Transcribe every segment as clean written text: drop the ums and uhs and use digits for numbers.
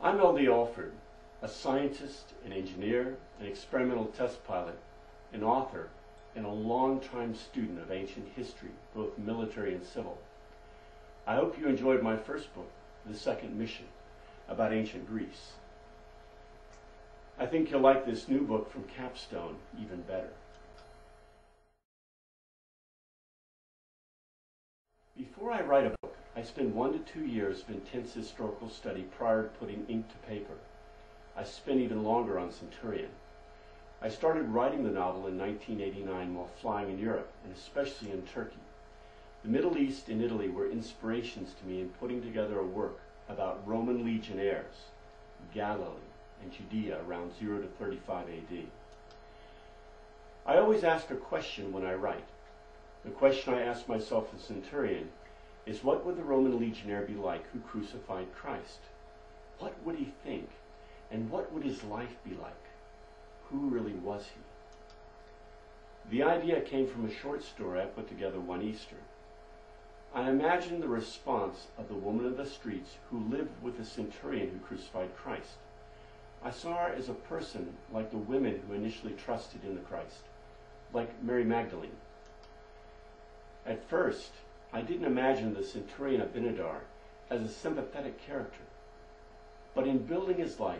I'm L.D. Alford, a scientist, an engineer, an experimental test pilot, an author, and a long-time student of ancient history, both military and civil. I hope you enjoyed my first book, The Second Mission, about ancient Greece. I think you'll like this new book from Capstone even better. Before I write a book, I spend 1 to 2 years of intense historical study prior to putting ink to paper. I spent even longer on Centurion. I started writing the novel in 1989 while flying in Europe, and especially in Turkey. The Middle East and Italy were inspirations to me in putting together a work about Roman legionnaires, Galilee, and Judea around 0 to 35 AD. I always ask a question when I write. The question I ask myself as Centurion is, what would the Roman legionnaire be like who crucified Christ? What would he think? And what would his life be like? Who really was he? The idea came from a short story I put together one Easter. I imagined the response of the woman of the streets who lived with the centurion who crucified Christ. I saw her as a person like the women who initially trusted in the Christ, like Mary Magdalene. At first, I didn't imagine the centurion Abinadar as a sympathetic character. But in building his life,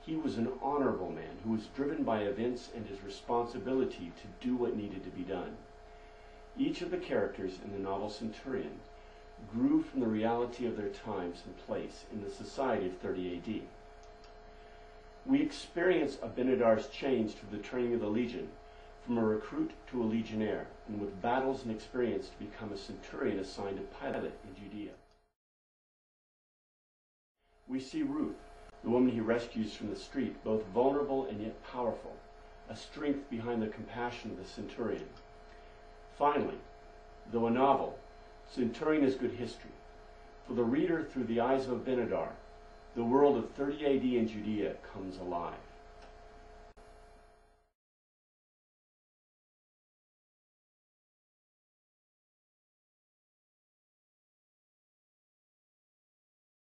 he was an honorable man who was driven by events and his responsibility to do what needed to be done. Each of the characters in the novel Centurion grew from the reality of their times and place in the society of 30 AD. We experience Abinadar's change through the training of the legion, from a recruit to a legionnaire, and with battles and experience to become a centurion assigned to Pilate in Judea. We see Ruth, the woman he rescues from the street, both vulnerable and yet powerful, a strength behind the compassion of the centurion. Finally, though a novel, Centurion is good history. For the reader, through the eyes of Abinadar, the world of 30 AD in Judea comes alive.